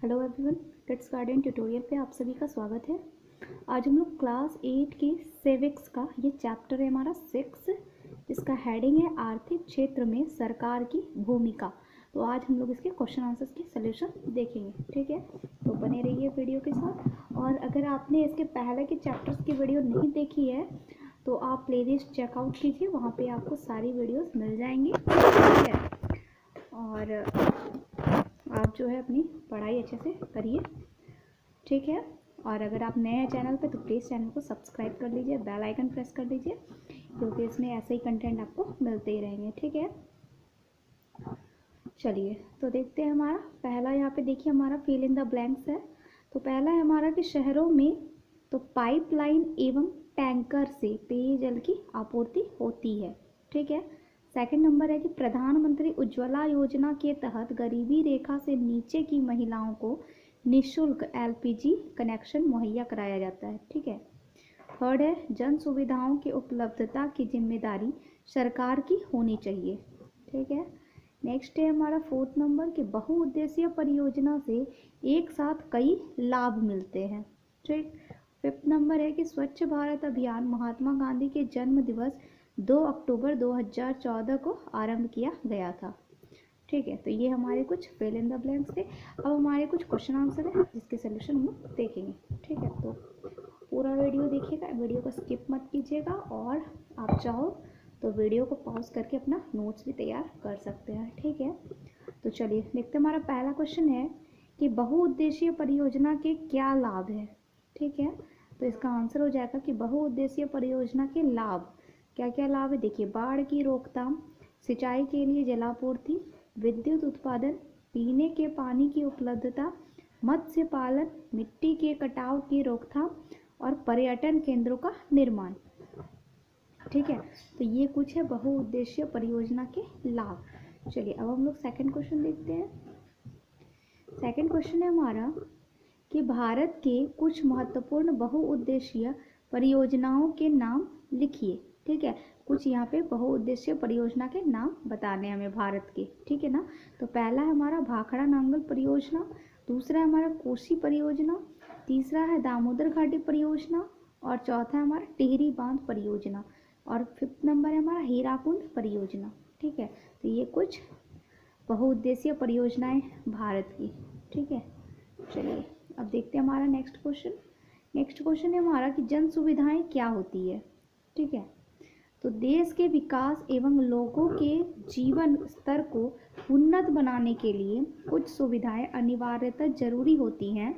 Hello everyone, let's garden tutorial पे आप सभी का स्वागत है। आज हम लोग क्लास 8 के सिविक्स का ये चैप्टर है हमारा 6, जिसका हेडिंग है आर्थिक क्षेत्र में सरकार की भूमिका। तो आज हम लोग इसके क्वेश्चन आंसर्स के सलूशन देखेंगे, ठीक है। तो बने रहिए वीडियो के साथ। और अगर आपने इसके पहले के चैप्टर्स की वीडियो नहीं देखी है तो आप प्लेलिस्ट चेकआउट कीजिए, वहाँ पे आपको सारी वीडियोस मिल जाएंगी, ठीक है। और आप जो है अपनी पढ़ाई अच्छे से करिए, ठीक है। और अगर आप नए हैं चैनल पे तो प्लीज़ चैनल को सब्सक्राइब कर लीजिए, बेल आइकन प्रेस कर लीजिए, क्योंकि इसमें ऐसे ही कंटेंट आपको मिलते ही रहेंगे, ठीक है। चलिए तो देखते हैं हमारा पहला, यहाँ पे देखिए हमारा फिल इन द ब्लैंक्स है। तो पहला है हमारा कि शहरों में तो पाइपलाइन एवं टैंकर से पेयजल की आपूर्ति होती है, ठीक है। सेकंड नंबर है कि प्रधानमंत्री उज्ज्वला योजना के तहत गरीबी रेखा से नीचे की महिलाओं को निःशुल्क एलपीजी कनेक्शन मुहैया कराया जाता है, ठीक है। थर्ड है जन सुविधाओं की उपलब्धता की जिम्मेदारी सरकार की होनी चाहिए, ठीक है। नेक्स्ट है हमारा फोर्थ नंबर कि बहुउद्देशीय परियोजना से एक साथ कई लाभ मिलते हैं, ठीक। फिफ्थ नंबर है कि स्वच्छ भारत अभियान महात्मा गांधी के जन्म दिवस 2 अक्टूबर 2014 को आरंभ किया गया था, ठीक है। तो ये हमारे कुछ फिल इन द ब्लैंक्स थे। अब हमारे कुछ क्वेश्चन आंसर है जिसके सलूशन हम लोग देखेंगे, ठीक है। तो पूरा वीडियो देखिएगा, वीडियो को स्किप मत कीजिएगा, और आप चाहो तो वीडियो को पॉज करके अपना नोट्स भी तैयार कर सकते हैं, ठीक है। तो चलिए देखते हैं, हमारा पहला क्वेश्चन है कि बहुउद्देशीय परियोजना के क्या लाभ है, ठीक है। तो इसका आंसर हो जाएगा कि बहुउद्देशीय परियोजना के लाभ, क्या क्या लाभ है देखिए। बाढ़ की रोकथाम, सिंचाई के लिए जलापूर्ति, विद्युत उत्पादन, पीने के पानी की उपलब्धता, मत्स्य पालन, मिट्टी के कटाव की रोकथाम और पर्यटन केंद्रों का निर्माण, ठीक है। तो ये कुछ है बहुउद्देशीय परियोजना के लाभ। चलिए अब हम लोग सेकंड क्वेश्चन देखते हैं। सेकंड क्वेश्चन है हमारा कि भारत के कुछ महत्वपूर्ण बहुउद्देशीय परियोजनाओं के नाम लिखिए, ठीक है। कुछ यहाँ पे बहुउद्देशीय परियोजना के नाम बताने हैं हमें भारत के, ठीक है ना। तो पहला है हमारा भाखड़ा नांगल परियोजना, दूसरा है हमारा कोसी परियोजना, तीसरा है दामोदर घाटी परियोजना, और चौथा है हमारा टिहरी बांध परियोजना, और फिफ्थ नंबर है हमारा हीराकुंड परियोजना, ठीक है। तो ये कुछ बहुउद्देशीय परियोजनाएं भारत की, ठीक है। चलिए अब देखते हैं हमारा नेक्स्ट क्वेश्चन। नेक्स्ट क्वेश्चन है हमारा कि जन सुविधाएं क्या होती है, ठीक है। तो देश के विकास एवं लोगों के जीवन स्तर को उन्नत बनाने के लिए कुछ सुविधाएं अनिवार्यतः जरूरी होती हैं,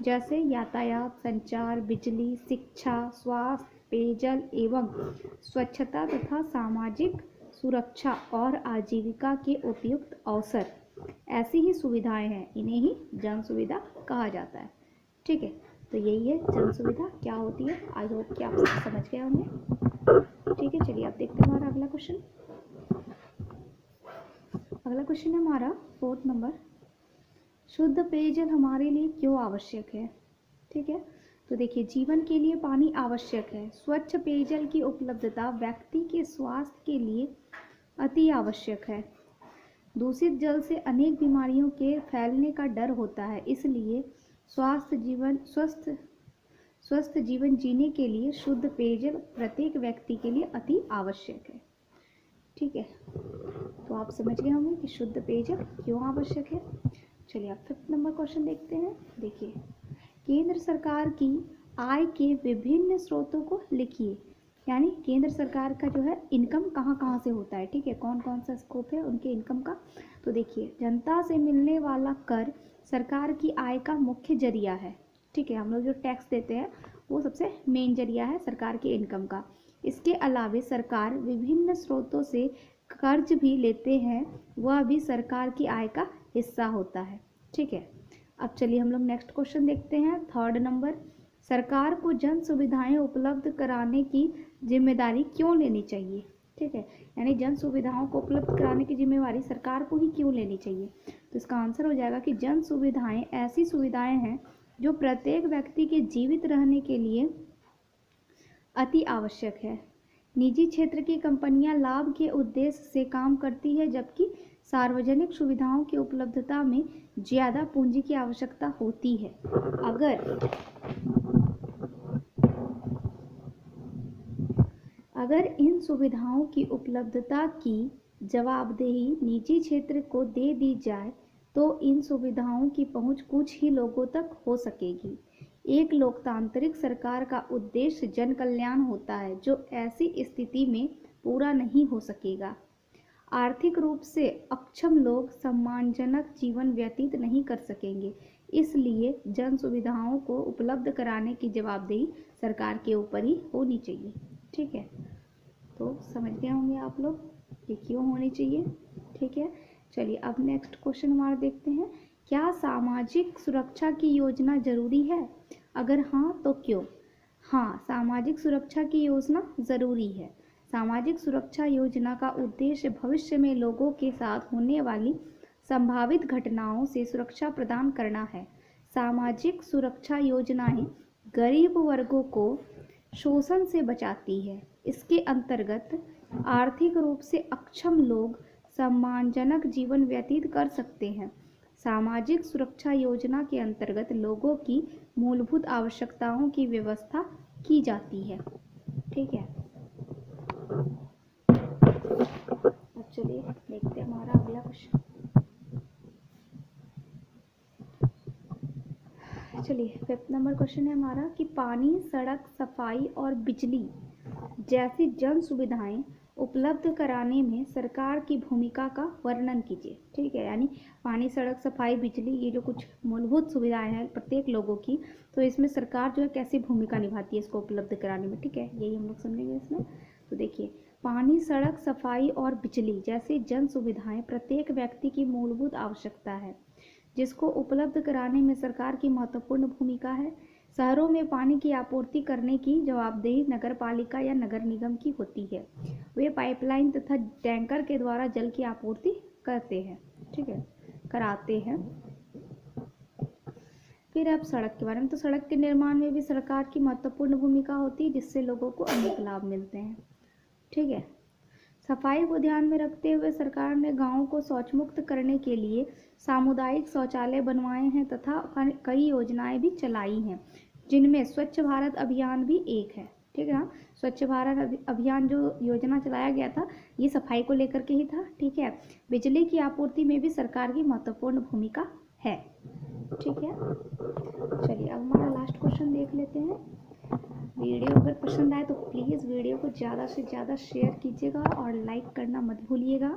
जैसे यातायात, संचार, बिजली, शिक्षा, स्वास्थ्य, पेयजल एवं स्वच्छता तथा सामाजिक सुरक्षा और आजीविका के उपयुक्त अवसर। ऐसी ही सुविधाएं हैं, इन्हें ही जन सुविधा कहा जाता है, ठीक है। तो यही है जन सुविधा क्या होती है। आई होप कि आप सब समझ गए होंगे, ठीक है। चलिए आप देखते हैं हमारा अगला क्वेश्चन। अगला क्वेश्चन है हमारा फोर्थ नंबर, शुद्ध पेयजल हमारे लिए क्यों आवश्यक है, ठीक है। तो देखिए जीवन के लिए पानी आवश्यक है। स्वच्छ पेयजल की उपलब्धता व्यक्ति के स्वास्थ्य के लिए अति आवश्यक है। दूषित जल से अनेक बीमारियों के फैलने का डर होता है, इसलिए स्वस्थ जीवन जीने के लिए शुद्ध पेयजल प्रत्येक व्यक्ति के लिए अति आवश्यक है, ठीक है। तो आप समझ गए होंगे कि शुद्ध पेयजल क्यों आवश्यक है। चलिए आप फिफ्थ नंबर क्वेश्चन देखते हैं। देखिए केंद्र सरकार की आय के विभिन्न स्रोतों को लिखिए, यानी केंद्र सरकार का जो है इनकम कहाँ कहाँ से होता है, ठीक है। कौन कौन सा स्कोप है उनके इनकम का। तो देखिए जनता से मिलने वाला कर सरकार की आय का मुख्य जरिया है, ठीक है। हम लोग जो टैक्स देते हैं वो सबसे मेन जरिया है सरकार के इनकम का। इसके अलावा सरकार विभिन्न स्रोतों से कर्ज भी लेते हैं, वह भी सरकार की आय का हिस्सा होता है, ठीक है। अब चलिए हम लोग नेक्स्ट क्वेश्चन देखते हैं। थर्ड नंबर, सरकार को जन सुविधाएं उपलब्ध कराने की जिम्मेदारी क्यों लेनी चाहिए, ठीक है। यानी जन सुविधाओं को उपलब्ध कराने की जिम्मेवारी सरकार को ही क्यों लेनी चाहिए। तो इसका आंसर हो जाएगा कि जन सुविधाएं ऐसी सुविधाएं हैं जो प्रत्येक व्यक्ति के जीवित रहने के लिए अति आवश्यक है। निजी क्षेत्र की कंपनियां लाभ के उद्देश्य से काम करती है, जबकि सार्वजनिक सुविधाओं की उपलब्धता में ज़्यादा पूंजी की आवश्यकता होती है। अगर इन सुविधाओं की उपलब्धता की जवाबदेही निजी क्षेत्र को दे दी जाए तो इन सुविधाओं की पहुंच कुछ ही लोगों तक हो सकेगी। एक लोकतांत्रिक सरकार का उद्देश्य जन कल्याण होता है, जो ऐसी स्थिति में पूरा नहीं हो सकेगा। आर्थिक रूप से अक्षम लोग सम्मानजनक जीवन व्यतीत नहीं कर सकेंगे, इसलिए जन सुविधाओं को उपलब्ध कराने की जवाबदेही सरकार के ऊपर ही होनी चाहिए। ठीक है, तो समझ गए होंगे आप लोग ये क्यों होनी चाहिए। ठीक है, चलिए अब नेक्स्ट क्वेश्चन हमारा देखते हैं। क्या सामाजिक सुरक्षा की योजना जरूरी है? अगर हाँ तो क्यों? हाँ, सामाजिक सुरक्षा की योजना ज़रूरी है। सामाजिक सुरक्षा योजना का उद्देश्य भविष्य में लोगों के साथ होने वाली संभावित घटनाओं से सुरक्षा प्रदान करना है। सामाजिक सुरक्षा योजनाएं गरीब वर्गों को शोषण से बचाती है। इसके अंतर्गत आर्थिक रूप से अक्षम लोग सम्मानजनक जीवन व्यतीत कर सकते हैं। सामाजिक सुरक्षा योजना के अंतर्गत लोगों की मूलभूत आवश्यकताओं की व्यवस्था की जाती है। ठीक है, अब चलिए देखते हैं हमारा अगला क्वेश्चन। चलिए 5th नंबर क्वेश्चन है हमारा कि पानी, सड़क, सफाई और बिजली जैसी जन सुविधाएं उपलब्ध कराने में सरकार की भूमिका का वर्णन कीजिए। ठीक है, यानी पानी, सड़क, सफाई, बिजली, ये जो कुछ मूलभूत सुविधाएं हैं प्रत्येक लोगों की, तो इसमें सरकार जो है कैसी भूमिका निभाती है इसको उपलब्ध कराने में। ठीक है, यही हम लोग समझेंगे इसमें। तो देखिए, पानी, सड़क, सफाई और बिजली जैसी जन सुविधाएं प्रत्येक व्यक्ति की मूलभूत आवश्यकता है, जिसको उपलब्ध कराने में सरकार की महत्वपूर्ण भूमिका है। शहरों में पानी की आपूर्ति करने की जवाबदेही नगर पालिका या नगर निगम की होती है। वे पाइपलाइन तथा टैंकर के द्वारा जल की आपूर्ति करते हैं। ठीक है, कराते हैं। फिर अब सड़क के बारे में, तो सड़क के निर्माण में भी सरकार की महत्वपूर्ण भूमिका होती है, जिससे लोगों को अनेक लाभ मिलते हैं। ठीक है, सफाई को ध्यान में रखते हुए सरकार ने गांवों को शौच मुक्त करने के लिए सामुदायिक शौचालय बनवाए हैं तथा कई योजनाएं भी चलाई हैं, जिनमें स्वच्छ भारत अभियान भी एक है। ठीक है ना, स्वच्छ भारत अभियान जो योजना चलाया गया था ये सफाई को लेकर के ही था। ठीक है, बिजली की आपूर्ति में भी सरकार की महत्वपूर्ण भूमिका है। ठीक है, चलिए अब हमारा लास्ट क्वेश्चन देख लेते हैं। वीडियो अगर पसंद आए तो प्लीज़ वीडियो को ज़्यादा से ज़्यादा शेयर कीजिएगा और लाइक करना मत भूलिएगा।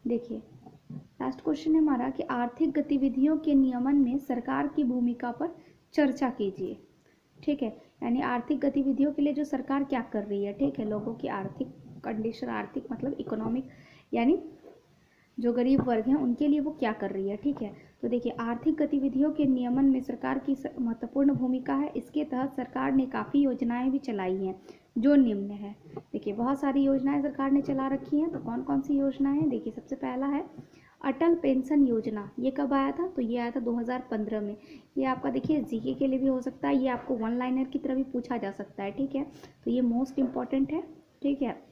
देखिए, लास्ट क्वेश्चन है हमारा कि आर्थिक गतिविधियों के नियमन में सरकार की भूमिका पर चर्चा कीजिए। ठीक है, यानी आर्थिक गतिविधियों के लिए जो सरकार क्या कर रही है। ठीक है, लोगों की आर्थिक कंडीशन, आर्थिक मतलब इकोनॉमिक, यानी जो गरीब वर्ग हैं उनके लिए वो क्या कर रही है। ठीक है, तो देखिए, आर्थिक गतिविधियों के नियमन में सरकार की महत्वपूर्ण भूमिका है। इसके तहत सरकार ने काफ़ी योजनाएं भी चलाई हैं जो निम्न है। देखिए, बहुत सारी योजनाएं सरकार ने चला रखी हैं, तो कौन कौन सी योजनाएं हैं। देखिए, सबसे पहला है अटल पेंशन योजना। ये कब आया था? तो ये आया था 2015 में। ये आपका देखिए जीके के लिए भी हो सकता है, ये आपको वन लाइनर की तरह भी पूछा जा सकता है। ठीक है, तो ये मोस्ट इम्पॉर्टेंट है। ठीक है,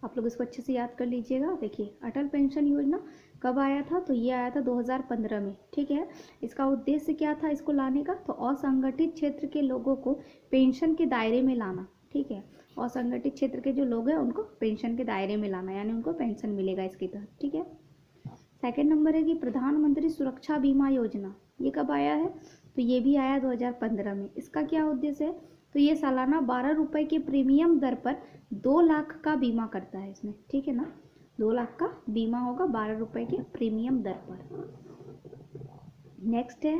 आप लोग इसको अच्छे से याद कर लीजिएगा। देखिए, अटल पेंशन योजना कब आया था? तो ये आया था 2015 में। ठीक है, इसका उद्देश्य क्या था इसको लाने का? तो असंगठित क्षेत्र के लोगों को पेंशन के दायरे में लाना। ठीक है, असंगठित क्षेत्र के जो लोग हैं उनको पेंशन के दायरे में लाना, यानी उनको पेंशन मिलेगा इसके तहत। ठीक है, सेकंड नंबर है कि प्रधानमंत्री सुरक्षा बीमा योजना। ये कब आया है? तो ये भी आया 2015 में। इसका क्या उद्देश्य है? तो ये सालाना 12 रुपये के प्रीमियम दर पर 2 लाख का बीमा करता है इसमें। ठीक है ना, 2 लाख का बीमा होगा 12 रुपये के प्रीमियम दर पर। नेक्स्ट है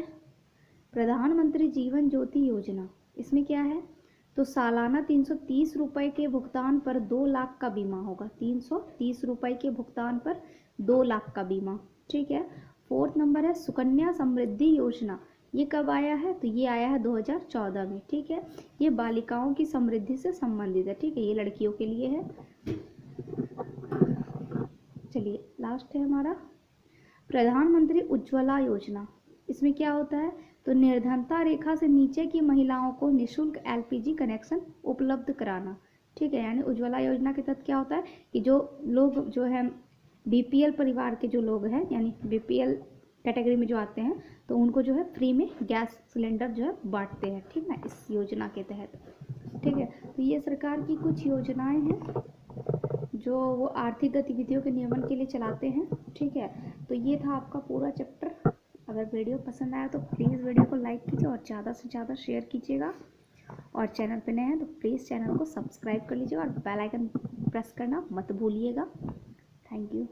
प्रधानमंत्री जीवन ज्योति योजना। इसमें क्या है? तो सालाना 330 रुपये के भुगतान पर 2 लाख का बीमा होगा। 330 रुपये के भुगतान पर 2 लाख का बीमा। ठीक है, फोर्थ नंबर है सुकन्या समृद्धि योजना। ये कब आया है? तो ये आया है 2014 में। ठीक है, ये बालिकाओं की समृद्धि से संबंधित है। ठीक है, ये लड़कियों के लिए है। चलिए, लास्ट है हमारा प्रधानमंत्री उज्ज्वला योजना। इसमें क्या होता है? तो निर्धनता रेखा से नीचे की महिलाओं को निःशुल्क एलपीजी कनेक्शन उपलब्ध कराना। ठीक है। यानी उज्ज्वला योजना के तहत क्या होता है कि जो लोग जो है बीपीएल परिवार के जो लोग हैं, यानी बीपीएल कैटेगरी में जो आते हैं, तो उनको जो है फ्री में गैस सिलेंडर जो है बांटते हैं, ठीक ना, इस योजना के तहत। ठीक है, तो ये सरकार की कुछ योजनाएं हैं जो वो आर्थिक गतिविधियों के नियमन के लिए चलाते हैं। ठीक है, तो ये था आपका पूरा चैप्टर। अगर वीडियो पसंद आया तो प्लीज़ वीडियो को लाइक कीजिए और ज़्यादा से ज़्यादा शेयर कीजिएगा, और चैनल पे नए हैं तो प्लीज़ चैनल को सब्सक्राइब कर लीजिएगा और बेल आइकन प्रेस करना मत भूलिएगा। Thank you.